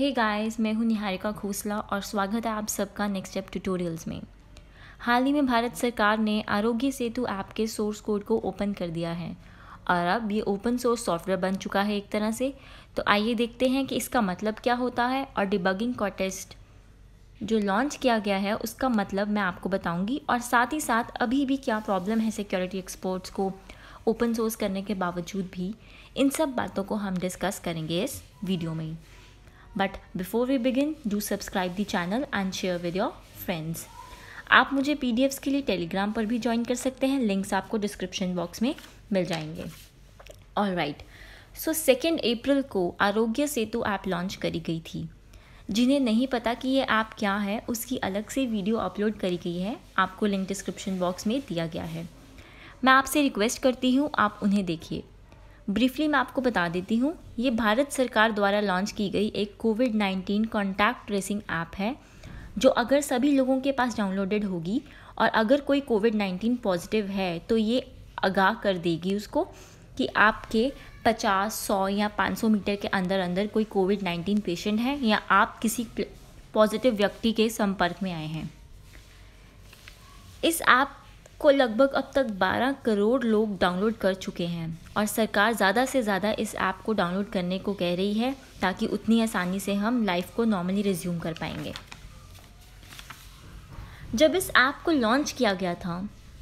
Hey guys, मैं हूं निहारिका खोसला और स्वागत है आप सबका नेक्स्ट स्टेप ट्यूटोरियल्स में। हाल ही में भारत सरकार ने आरोग्य सेतु ऐप के सोर्स कोड को ओपन कर दिया है और अब ये ओपन सोर्स सॉफ्टवेयर बन चुका है एक तरह से। तो आइए देखते हैं कि इसका मतलब क्या होता है और डिबगिंग का टेस्ट जो लॉन्च किया गया है उसका मतलब मैं आपको बताऊंगी और साथ ही साथ अभी भी क्या प्रॉब्लम है सिक्योरिटी एक्सपर्ट्स को ओपन सोर्स करने के बावजूद भी। इन सब बातों को हम डिस्कस करेंगे इस वीडियो में। But before we begin, do subscribe the channel and share with your friends. आप मुझे PDFs के लिए टेलीग्राम पर भी ज्वाइन कर सकते हैं, लिंक्स आपको डिस्क्रिप्शन बॉक्स में मिल जाएंगे। ऑलराइट, सो 2 अप्रैल को आरोग्य सेतु ऐप लॉन्च करी गई थी। जिन्हें नहीं पता कि ये ऐप क्या है उसकी अलग से वीडियो अपलोड करी गई है, आपको लिंक डिस्क्रिप्शन बॉक्स में दिया गया है। मैं आपसे रिक्वेस्ट करती हूँ आप उन्हें देखिए। ब्रीफली मैं आपको बता देती हूँ, ये भारत सरकार द्वारा लॉन्च की गई एक कोविड-19 कॉन्टैक्ट ट्रेसिंग ऐप है जो अगर सभी लोगों के पास डाउनलोडेड होगी और अगर कोई कोविड-19 पॉजिटिव है तो ये आगाह कर देगी उसको कि आपके 50, 100 या 500 मीटर के अंदर अंदर कोई कोविड-19 पेशेंट है या आप किसी पॉजिटिव व्यक्ति के संपर्क में आए हैं। इस ऐप को लगभग अब तक 12 करोड़ लोग डाउनलोड कर चुके हैं और सरकार ज़्यादा से ज़्यादा इस ऐप को डाउनलोड करने को कह रही है ताकि उतनी आसानी से हम लाइफ को नॉर्मली रिज्यूम कर पाएंगे। जब इस ऐप को लॉन्च किया गया था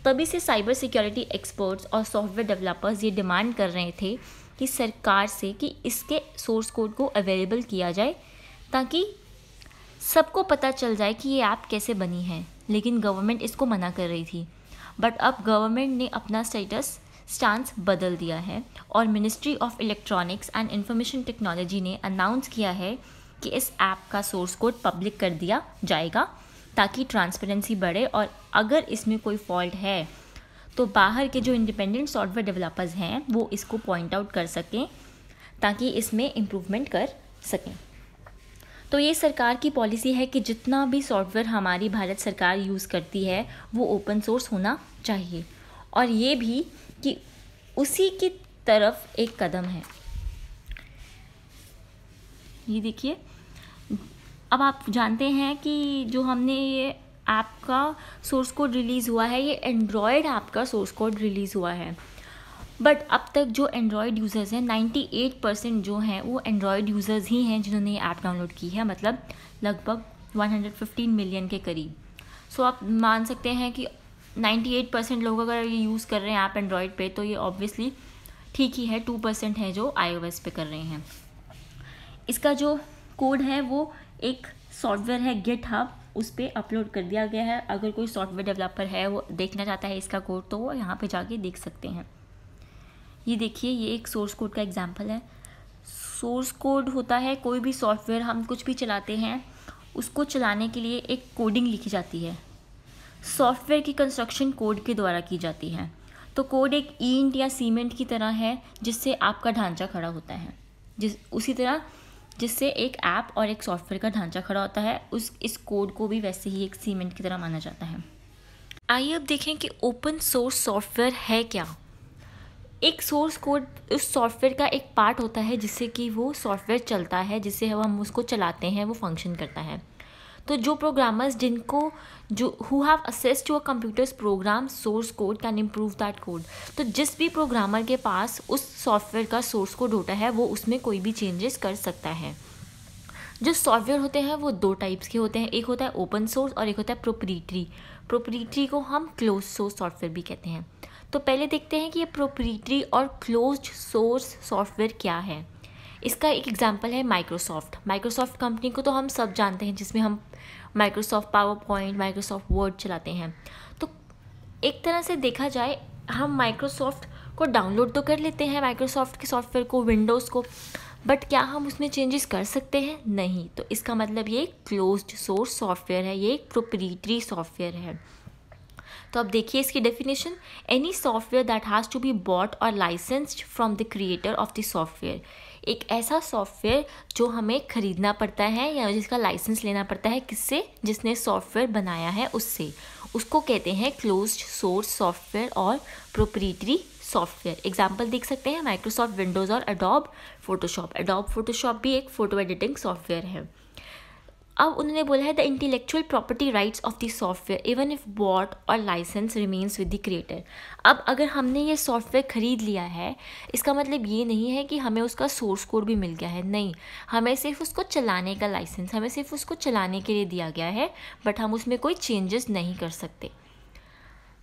तभी से साइबर सिक्योरिटी एक्सपर्ट्स और सॉफ्टवेयर डेवलपर्स ये डिमांड कर रहे थे कि सरकार से कि इसके सोर्स कोड को अवेलेबल किया जाए ताकि सबको पता चल जाए कि ये ऐप कैसे बनी है, लेकिन गवर्नमेंट इसको मना कर रही थी। बट अब गवर्नमेंट ने अपना स्टांस बदल दिया है और ministry of electronics and information technology ने अनाउंस किया है कि इस ऐप का सोर्स कोड पब्लिक कर दिया जाएगा ताकि ट्रांसपेरेंसी बढ़े और अगर इसमें कोई फॉल्ट है तो बाहर के जो इंडिपेंडेंट सॉफ्टवेयर डेवलपर्स हैं वो इसको पॉइंट आउट कर सकें ताकि इसमें इम्प्रूवमेंट कर सकें। तो ये सरकार की पॉलिसी है कि जितना भी सॉफ्टवेयर हमारी भारत सरकार यूज़ करती है वो ओपन सोर्स होना चाहिए और ये भी कि उसी की तरफ एक कदम है। ये देखिए, अब आप जानते हैं कि जो हमने ये ऐप का सोर्स कोड रिलीज़ हुआ है, ये एंड्रॉयड ऐप का सोर्स कोड रिलीज़ हुआ है। बट अब तक जो एंड्रॉयड यूज़र्स हैं 98% जो हैं वो एंड्रॉयड यूज़र्स ही हैं जिन्होंने ये ऐप डाउनलोड की है, मतलब लगभग 115 मिलियन के करीब। सो आप मान सकते हैं कि 98% लोग अगर ये यूज़ कर रहे हैं ऐप एंड्रॉयड पे तो ये ऑब्वियसली ठीक ही है। 2% है जो iOS पे कर रहे हैं। इसका जो कोड है वो एक सॉफ्टवेयर है गिटहब, उस पर अपलोड कर दिया गया है। अगर कोई सॉफ्टवेयर डेवलपर है वो देखना चाहता है इसका कोड तो वो यहाँ पे जाके देख सकते हैं। ये देखिए, ये एक सोर्स कोड का एग्जांपल है। सोर्स कोड होता है कोई भी सॉफ्टवेयर हम कुछ भी चलाते हैं उसको चलाने के लिए एक कोडिंग लिखी जाती है। सॉफ्टवेयर की कंस्ट्रक्शन कोड के द्वारा की जाती है। तो कोड एक ईंट या सीमेंट की तरह है जिससे आपका ढांचा खड़ा होता है, उसी तरह जिससे एक ऐप और एक सॉफ्टवेयर का ढांचा खड़ा होता है इस कोड को भी वैसे ही एक सीमेंट की तरह माना जाता है। आइए अब देखें कि ओपन सोर्स सॉफ्टवेयर है क्या। एक सोर्स कोड उस सॉफ्टवेयर का एक पार्ट होता है जिससे कि वो सॉफ्टवेयर चलता है, जिससे हम उसको चलाते हैं, वो फंक्शन करता है। तो जो programmers who have access to a computer's program source code can improve that code. तो जिस भी प्रोग्रामर के पास उस सॉफ्टवेयर का सोर्स कोड होता है वो उसमें कोई भी चेंजेस कर सकता है। जो सॉफ्टवेयर होते हैं वो 2 टाइप्स के होते हैं, एक होता है ओपन सोर्स और एक होता है प्रोप्रीटरी को हम क्लोज सोर्स सॉफ्टवेयर भी कहते हैं। तो पहले देखते हैं कि ये प्रोप्रीटरी और क्लोज्ड सोर्स सॉफ्टवेयर क्या है। इसका एक एग्जांपल है माइक्रोसॉफ्ट कंपनी को तो हम सब जानते हैं, जिसमें हम Microsoft power point, Microsoft word चलाते हैं। तो एक तरह से देखा जाए हम माइक्रोसॉफ्ट को डाउनलोड तो कर लेते हैं, माइक्रोसॉफ्ट के सॉफ्टवेयर को, विंडोज़ को, बट क्या हम उसमें चेंजेस कर सकते हैं? नहीं। तो इसका मतलब ये क्लोज्ड सोर्स सॉफ्टवेयर है, ये एक प्रोप्रीटरी सॉफ्टवेयर है। तो अब देखिए इसकी definition, any software that has to be bought और licensed from the creator of the software. एक ऐसा सॉफ्टवेयर जो हमें खरीदना पड़ता है या जिसका लाइसेंस लेना पड़ता है, किससे? जिसने सॉफ्टवेयर बनाया है उससे, उसको कहते हैं क्लोज्ड सोर्स सॉफ्टवेयर और प्रोप्रीटरी सॉफ्टवेयर। एग्जाम्पल देख सकते हैं माइक्रोसॉफ्ट विंडोज़ और एडोब फोटोशॉप। एडोब फोटोशॉप भी एक फ़ोटो एडिटिंग सॉफ्टवेयर है। अब उन्होंने बोला है the intellectual property rights of the software even if bought और license remains with the creator. अब अगर हमने ये सॉफ्टवेयर ख़रीद लिया है, इसका मतलब ये नहीं है कि हमें उसका सोर्स कोड भी मिल गया है, नहीं, हमें सिर्फ उसको चलाने का लाइसेंस, हमें सिर्फ उसको चलाने के लिए दिया गया है, बट हम उसमें कोई चेंजेस नहीं कर सकते।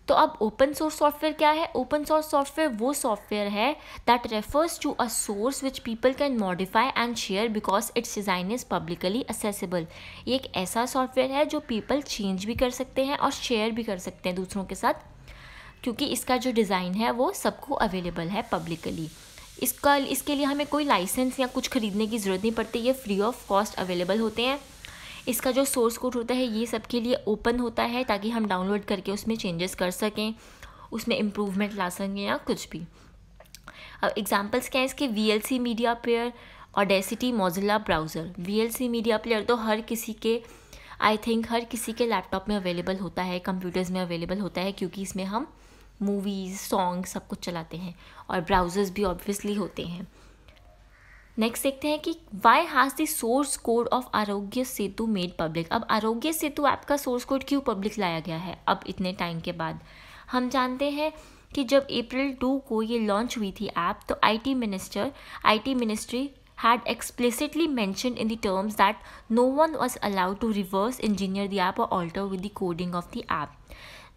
तो अब ओपन सोर्स सॉफ्टवेयर क्या है? ओपन सोर्स सॉफ्टवेयर वो सॉफ्टवेयर है that refers to a source which people can modify and share because its design is publicly accessible. ये एक ऐसा सॉफ्टवेयर है जो पीपल चेंज भी कर सकते हैं और शेयर भी कर सकते हैं दूसरों के साथ, क्योंकि इसका जो डिज़ाइन है वो सबको अवेलेबल है पब्लिकली। इसके लिए हमें कोई लाइसेंस या कुछ ख़रीदने की ज़रूरत नहीं पड़ती, ये फ्री ऑफ कॉस्ट अवेलेबल होते हैं। इसका जो सोर्स कोड होता है ये सबके लिए ओपन होता है ताकि हम डाउनलोड करके उसमें चेंजेस कर सकें, उसमें इम्प्रूवमेंट ला सकें या कुछ भी। अब एग्जांपल्स क्या है इसके? VLC media player, audacity, Mozilla browser. VLC media player तो हर किसी के, आई थिंक हर किसी के लैपटॉप में अवेलेबल होता है, कंप्यूटर्स में अवेलेबल होता है, क्योंकि इसमें हम मूवीज़, सॉन्ग सब कुछ चलाते हैं, और ब्राउज़र्स भी ऑब्वियसली होते हैं। नेक्स्ट देखते हैं कि why has the source code of Aarogya Setu made public. अब आरोग्य सेतु ऐप का सोर्स कोड क्यों पब्लिक लाया गया है अब इतने टाइम के बाद? हम जानते हैं कि जब अप्रैल 2 को ये लॉन्च हुई थी ऐप, तो IT ministry had explicitly mentioned in the terms that no one was allowed to reverse engineer the app or alter with the coding of the app.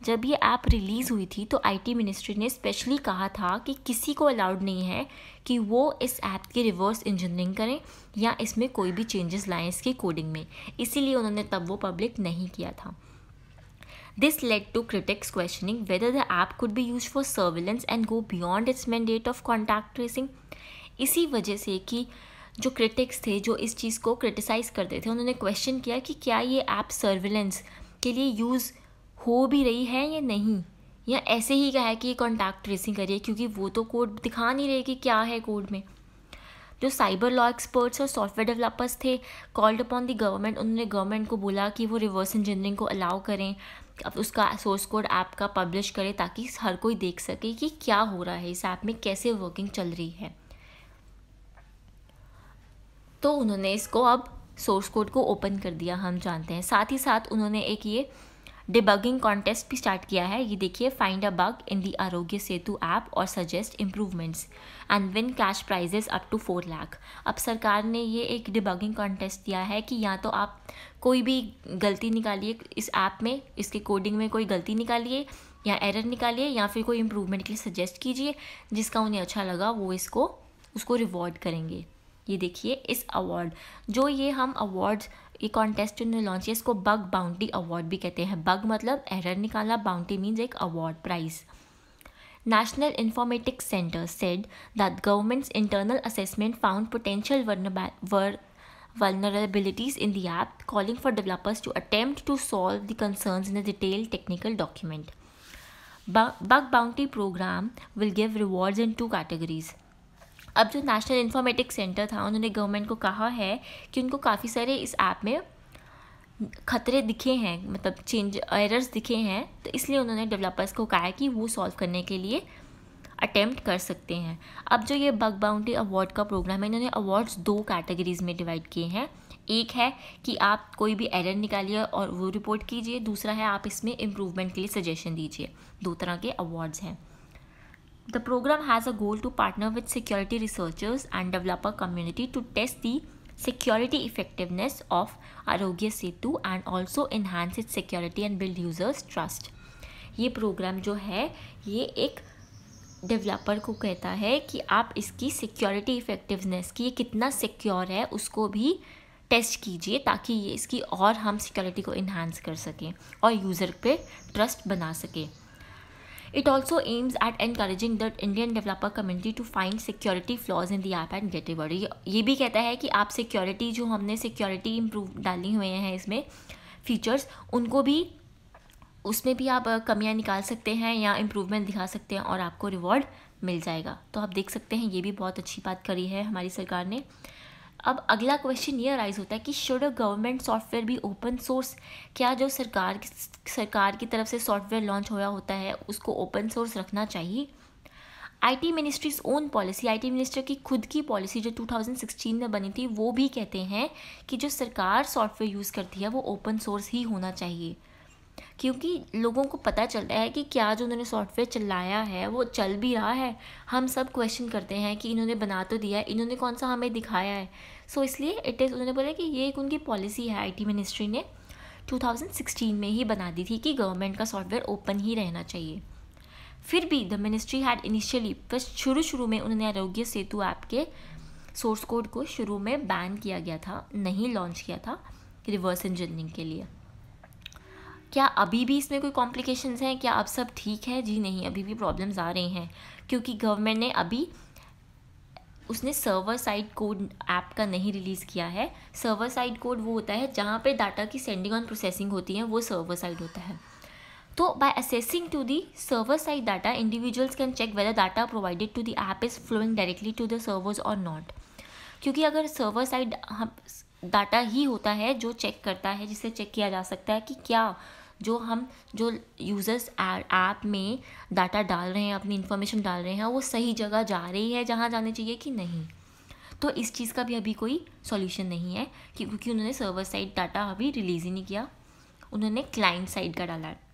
जब ये ऐप रिलीज़ हुई थी तो IT मिनिस्ट्री ने specially कहा था कि किसी को अलाउड नहीं है कि वो इस ऐप की रिवर्स इंजीनियरिंग करें या इसमें कोई भी चेंजेस लाएं इसकी कोडिंग में, इसीलिए उन्होंने तब वो पब्लिक नहीं किया था। This led to critics questioning whether the app could be used for surveillance and go beyond its mandate of contact tracing. इसी वजह से कि जो क्रिटिक्स थे जो इस चीज़ को क्रिटिसाइज़ करते थे, उन्होंने क्वेश्चन किया कि क्या ये ऐप सर्विलेंस के लिए यूज़ हो भी रही है या नहीं, या ऐसे ही कहा है कि ये कॉन्टैक्ट ट्रेसिंग करिए, क्योंकि वो तो कोड दिखा नहीं रहे कि क्या है कोड में। जो साइबर लॉ एक्सपर्ट्स और सॉफ्टवेयर डेवलपर्स थे कॉल्ड अपॉन द गवर्नमेंट, उन्होंने गवर्नमेंट को बोला कि वो रिवर्स इंजीनियरिंग को अलाउ करें, अब उसका सोर्स कोड ऐप का पब्लिश करें ताकि हर कोई देख सके कि क्या हो रहा है इस ऐप में, कैसे वर्किंग चल रही है। तो उन्होंने इसको अब सोर्स कोड को ओपन कर दिया, हम जानते हैं। साथ ही साथ उन्होंने एक ये डिबगिंग कॉन्टेस्ट भी स्टार्ट किया है। ये देखिए, find a bug in the Aarogya Setu app और suggest improvements and win cash prizes up to 4 lakh. अब सरकार ने ये एक डिबगिंग कॉन्टेस्ट दिया है कि या तो आप कोई भी गलती निकालिए इस ऐप में, इसके कोडिंग में कोई गलती निकालिए या एरर निकालिए, या फिर कोई इम्प्रूवमेंट के लिए सजेस्ट कीजिए, जिसका उन्हें अच्छा लगा वो उसको रिवॉर्ड करेंगे। ये देखिए इस अवार्ड, जो ये हम अवार्ड्स, ये कॉन्टेस्ट उन्होंने लॉन्च किया, इसको बग बाउंटी अवार्ड भी कहते हैं। बग मतलब एरर निकालना, बाउंटी मीन्स एक award, prize. National Informatics Center said that government's internal assessment found potential vulnerabilities in the app, calling for developers to attempt to solve the concerns in a detailed technical document. Bug bounty program will give rewards in 2 categories. अब जो national informatics centre था, उन्होंने government को कहा है कि उनको काफ़ी सारे इस ऐप में खतरे दिखे हैं, मतलब एरर्स दिखे हैं, तो इसलिए उन्होंने डेवलपर्स को कहा है कि वो सॉल्व करने के लिए अटेम्प्ट कर सकते हैं। अब जो ये बग बाउंटी अवार्ड का प्रोग्राम है, इन्होंने अवार्ड्स 2 कैटेगरीज में डिवाइड किए हैं। एक है कि आप कोई भी एरर निकालिए और वो रिपोर्ट कीजिए, दूसरा है आप इसमें इम्प्रूवमेंट के लिए सजेशन दीजिए। 2 तरह के अवार्ड्स हैं। The program has a goal to partner with security researchers and developer community to test the security effectiveness of Arogya Setu and also enhance its security and build users trust. ये programme जो है ये एक developer को कहता है कि आप इसकी सिक्योरिटी इफेक्टिवनेस की, ये कितना सिक्योर है उसको भी टेस्ट कीजिए ताकि ये इसकी और हम सिक्योरिटी को इन्हांस कर सकें और यूज़र पे ट्रस्ट बना सकें। It also aims at encouraging the Indian developer community to find security flaws in the app and get reward. ये भी कहता है कि आप सिक्योरिटी, जो हमने सिक्योरिटी इम्प्रूव डाली हुए हैं इसमें फीचर्स, उनको भी, उसमें भी आप कमियां निकाल सकते हैं या इम्प्रूवमेंट दिखा सकते हैं और आपको रिवॉर्ड मिल जाएगा। तो आप देख सकते हैं ये भी बहुत अच्छी बात करी है हमारी सरकार ने। अब अगला क्वेश्चन ये अराइज होता है कि शुड अ गवर्नमेंट सॉफ्टवेयर भी ओपन सोर्स? क्या जो सरकार की तरफ से सॉफ्टवेयर लॉन्च होया होता है उसको ओपन सोर्स रखना चाहिए? IT ministries own policy, IT minister की खुद की पॉलिसी जो 2016 में बनी थी, वो भी कहते हैं कि जो सरकार सॉफ्टवेयर यूज़ करती है वो ओपन सोर्स ही होना चाहिए, क्योंकि लोगों को पता चलता है कि क्या जो उन्होंने सॉफ्टवेयर चलाया है वो चल भी रहा है। हम सब क्वेश्चन करते हैं कि इन्होंने बना तो दिया है, इन्होंने कौन सा हमें दिखाया है। सो इसलिए उन्होंने बोला कि ये एक उनकी पॉलिसी है, IT मिनिस्ट्री ने 2016 में ही बना दी थी कि गवर्नमेंट का सॉफ्टवेयर ओपन ही रहना चाहिए। फिर भी द मिनिस्ट्री हैड इनिशियली, बस शुरू में उन्होंने आरोग्य सेतु ऐप के सोर्स कोड को शुरू में बैन किया गया था, नहीं लॉन्च किया था रिवर्स इंजीनियरिंग के लिए। क्या अभी भी इसमें कोई कॉम्प्लिकेशंस हैं? क्या अब सब ठीक है? जी नहीं, अभी भी प्रॉब्लम्स आ रही हैं, क्योंकि गवर्नमेंट ने उसने सर्वर साइड कोड ऐप का नहीं रिलीज़ किया है। सर्वर साइड कोड वो होता है जहाँ पे डाटा की सेंडिंग और प्रोसेसिंग होती है, वो सर्वर साइड होता है। तो by accessing to the server side data, individuals can check whether data provided to the app is flowing directly to the servers or not. क्योंकि अगर सर्वर साइड डाटा ही होता है जो चेक करता है, जिससे चेक किया जा सकता है कि क्या जो यूज़र्स ऐप में डाटा डाल रहे हैं, अपनी इन्फॉर्मेशन डाल रहे हैं, वो सही जगह जा रही है जहाँ जानी चाहिए कि नहीं। तो इस चीज़ का भी अभी कोई सॉल्यूशन नहीं है, क्योंकि उन्होंने सर्वर साइड डाटा अभी रिलीज़ ही नहीं किया, उन्होंने क्लाइंट साइड का डाला है।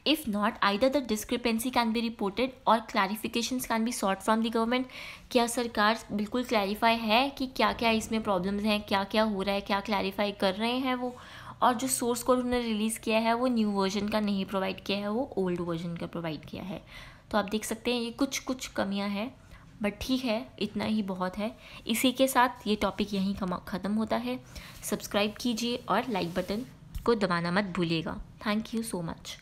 If not, either the discrepancy can be reported or clarifications can be sought from the government। क्या सरकार बिल्कुल क्लैरिफाई है कि क्या क्या इसमें प्रॉब्लम्स हैं, क्या क्या हो रहा है, क्या क्लैरिफाई कर रहे हैं वो, और जो सोर्स कोड उन्होंने रिलीज़ किया है वो न्यू वर्जन का नहीं प्रोवाइड किया है, वो ओल्ड वर्जन का प्रोवाइड किया है। तो आप देख सकते हैं ये कुछ कमियां हैं, बट ठीक है, इतना ही बहुत है। इसी के साथ ये टॉपिक यहीं ख़त्म होता है। सब्सक्राइब कीजिए और लाइक बटन को दबाना मत भूलिएगा। Thank you so much.